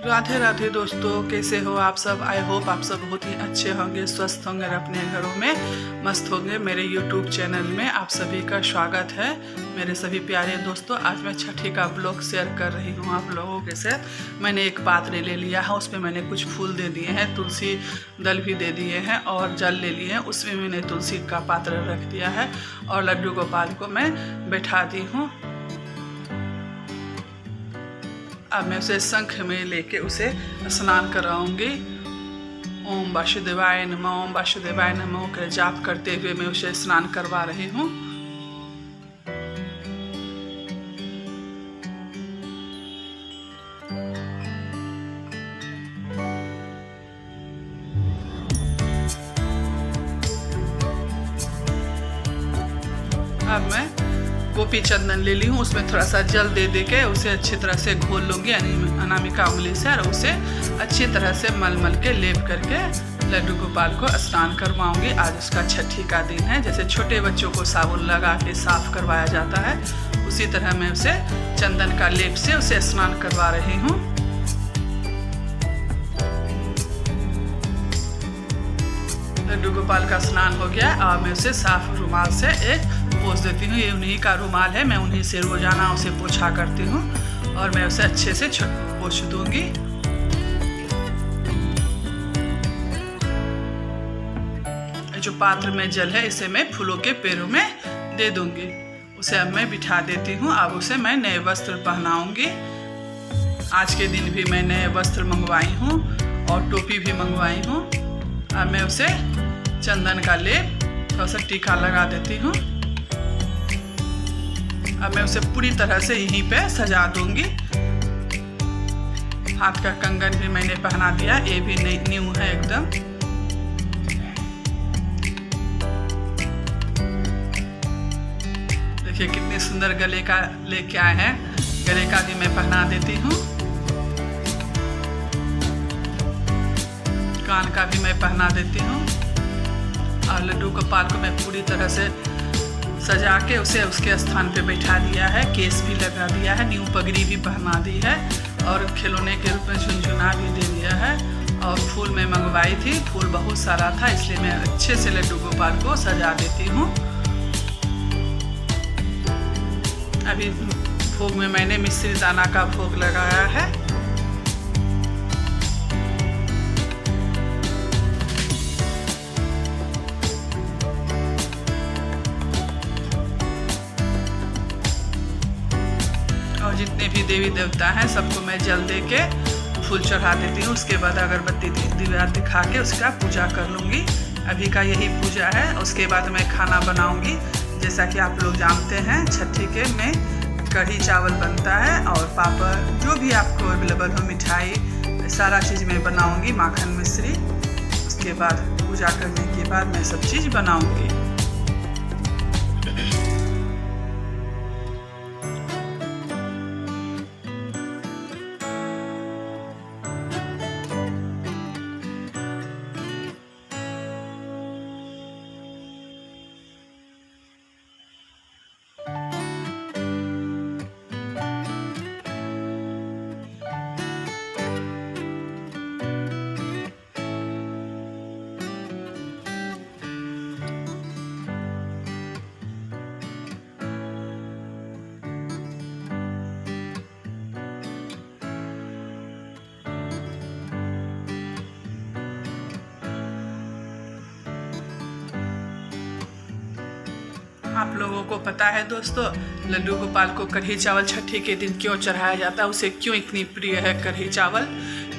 राधे राधे दोस्तों, कैसे हो आप सब। आई होप आप सब बहुत ही अच्छे होंगे, स्वस्थ होंगे और अपने घरों में मस्त होंगे। मेरे यूट्यूब चैनल में आप सभी का स्वागत है। मेरे सभी प्यारे दोस्तों, आज मैं छठी का ब्लॉग शेयर कर रही हूँ आप लोगों के साथ। मैंने एक पात्र ले लिया है, उसमें मैंने कुछ फूल दे दिए हैं, तुलसी दल भी दे दिए हैं और जल ले लिए हैं। उसमें मैंने तुलसी का पात्र रख दिया है और लड्डू गोपाल को मैं बैठा दी हूँ। अब मैं उसे शंख में लेके उसे स्नान कराऊंगी। ओम वासुदेवाय नमः, ओम वासुदेवाय नमः का जाप करते हुए मैं उसे स्नान करवा रही हूँ। अब मैं गोपी चंदन ले ली हूँ, उसमें थोड़ा सा जल दे के उसे अच्छी तरह से घोल लूँगी अनामिका उंगली से, और उसे अच्छी तरह से मल के लेप करके लड्डू गोपाल को स्नान करवाऊंगी। आज उसका छठी का दिन है। जैसे छोटे बच्चों को साबुन लगा के साफ करवाया जाता है, उसी तरह मैं उसे चंदन का लेप से उसे स्नान करवा रही हूँ। लड्डू गोपाल का स्नान हो गया और मैं उसे साफ रुमाल से एक पोंछ देती हूँ। ये उन्हीं का रुमाल है, मैं उन्हीं से रोजाना उसे पोछा करती हूँ और मैं उसे अच्छे से पोंछ दूंगी। जो पात्र में जल है इसे मैं फूलों के पेड़ों में दे दूंगी। उसे अब मैं बिठा देती हूँ। अब उसे मैं नए वस्त्र पहनाऊंगी। आज के दिन भी मैं नए वस्त्र मंगवाई हूँ और टोपी भी मंगवाई हूँ। अब मैं उसे चंदन का लेप थोड़ा सा टीका लगा देती हूँ। अब मैं उसे पूरी तरह से यहीं पे सजा दूंगी। हाथ का कंगन भी मैंने पहना दिया, ये भी न्यू है एकदम। देखिए कितनी सुंदर गले का लेके आए हैं। गले का भी मैं पहना देती हूँ। कान का भी मैं पहना देती हूँ और लड्डू गोपाल को मैं पूरी तरह से सजा के उसे उसके स्थान पे बैठा दिया है। केस भी लगा दिया है, न्यू पगड़ी भी पहना दी है और खिलौने के रूप में झुनझुना भी दे दिया है। और फूल मैं मंगवाई थी, फूल बहुत सारा था, इसलिए मैं अच्छे से लड्डू गोपाल को सजा देती हूँ। अभी भोग में मैंने मिश्री दाना का भोग लगाया है। और जितने भी देवी देवता हैं सबको मैं जल दे के फूल चढ़ा देती हूँ। उसके बाद अगरबत्ती दिया दिखा के उसका पूजा कर लूँगी। अभी का यही पूजा है। उसके बाद मैं खाना बनाऊँगी। जैसा कि आप लोग जानते हैं, छठी के में कढ़ी चावल बनता है और पापड़, जो भी आपको अवेलेबल हो, मिठाई, सारा चीज़ मैं बनाऊँगी, माखन मिश्री। उसके बाद पूजा करने के बाद मैं सब चीज़ बनाऊँगी। आप लोगों को पता है दोस्तों, लड्डू गोपाल को कढ़ी चावल छठी के दिन क्यों चढ़ाया जाता है, उसे क्यों इतनी प्रिय है कढ़ी चावल।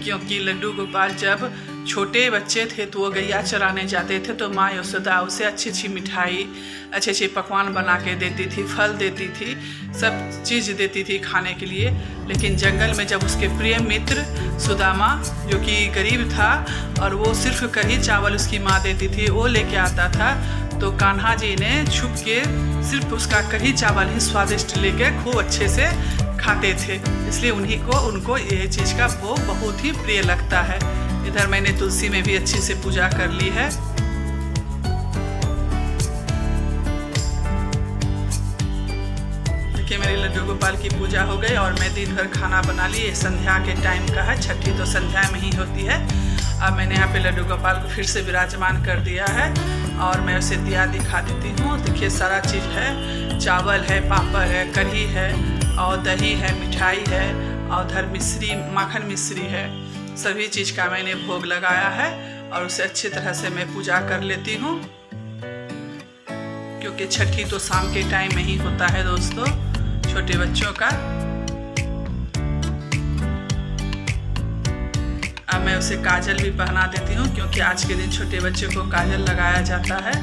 क्योंकि लड्डू गोपाल जब छोटे बच्चे थे तो वो गैया चराने जाते थे, तो माँ यशोदा उसे अच्छी अच्छी मिठाई, अच्छे अच्छे पकवान बना के देती थी, फल देती थी, सब चीज़ देती थी खाने के लिए। लेकिन जंगल में जब उसके प्रिय मित्र सुदामा, जो कि गरीब था और वो सिर्फ कढ़ी चावल उसकी माँ देती थी, वो लेके आता था, तो कान्हा जी ने छुप के सिर्फ उसका कढ़ी चावल ही स्वादिष्ट लेके खूब अच्छे से खाते थे। इसलिए उनको ये चीज़ का वो बहुत ही प्रिय लगता है। इधर मैंने तुलसी में भी अच्छी से पूजा कर ली है। देखिए मेरी लड्डू गोपाल की पूजा हो गई और मैं दिन भर खाना बना ली। संध्या के टाइम का है, छठी तो संध्या में ही होती है। अब मैंने यहाँ पे लड्डू गोपाल को फिर से विराजमान कर दिया है और मैं उसे दिया दिखा देती हूँ। देखिए सारा चीज़ है, चावल है, पापड़ है, कढ़ी है और दही है, मिठाई है और उधर मिश्री, माखन मिश्री है। सभी चीज़ का मैंने भोग लगाया है और उसे अच्छी तरह से मैं पूजा कर लेती हूँ, क्योंकि छठी तो शाम के टाइम में ही होता है दोस्तों, छोटे बच्चों का। अब मैं उसे काजल भी पहना देती हूँ, क्योंकि आज के दिन छोटे बच्चे को काजल लगाया जाता है।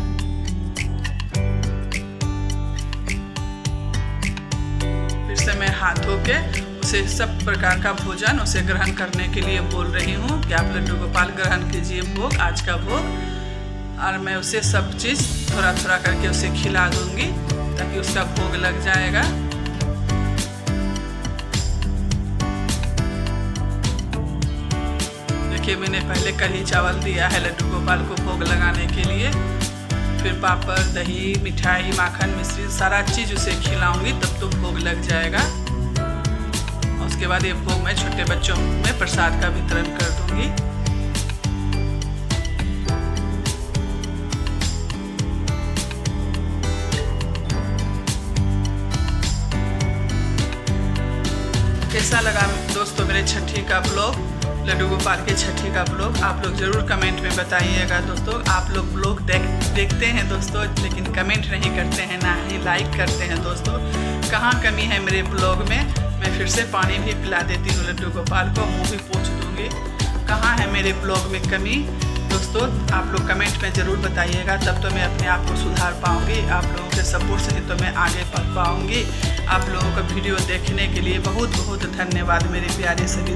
फिर से मैं हाथ धो के उसे सब प्रकार का भोजन उसे ग्रहण करने के लिए बोल रही हूँ कि आप लड्डू गोपाल ग्रहण कीजिए भोग, आज का भोग। और मैं उसे सब चीज़ थोड़ा थोड़ा करके उसे खिला दूंगी ताकि उसका भोग लग जाएगा। देखिए मैंने पहले कढ़ी चावल दिया है लड्डू गोपाल को भोग लगाने के लिए, फिर पापड़, दही, मिठाई, माखन मिश्री सारा चीज़ उसे खिलाऊंगी, तब तो भोग लग जाएगा। उसके बाद ये भोग मैं छोटे बच्चों में प्रसाद का वितरण कर दूंगी। कैसा लगा दोस्तों मेरे छठी का ब्लॉग, लड्डू गोपाल के छठी का ब्लॉग? आप लोग ज़रूर कमेंट में बताइएगा दोस्तों। आप लोग ब्लॉग देखते हैं दोस्तों, लेकिन कमेंट नहीं करते हैं, ना ही लाइक करते हैं दोस्तों। कहाँ कमी है मेरे ब्लॉग में? मैं फिर से पानी भी पिला देती हूँ लड्डू गोपाल को, मुँह भी पोंछ दूँगी। कहाँ है मेरे ब्लॉग में कमी दोस्तों? आप लोग कमेंट में ज़रूर बताइएगा, तब तो मैं अपने आप को सुधार पाऊँगी। आप लोगों के सपोर्ट से ही तो मैं आगे बढ़ पाऊँगी। आप लोगों का वीडियो देखने के लिए बहुत बहुत धन्यवाद मेरे प्यारे सभी।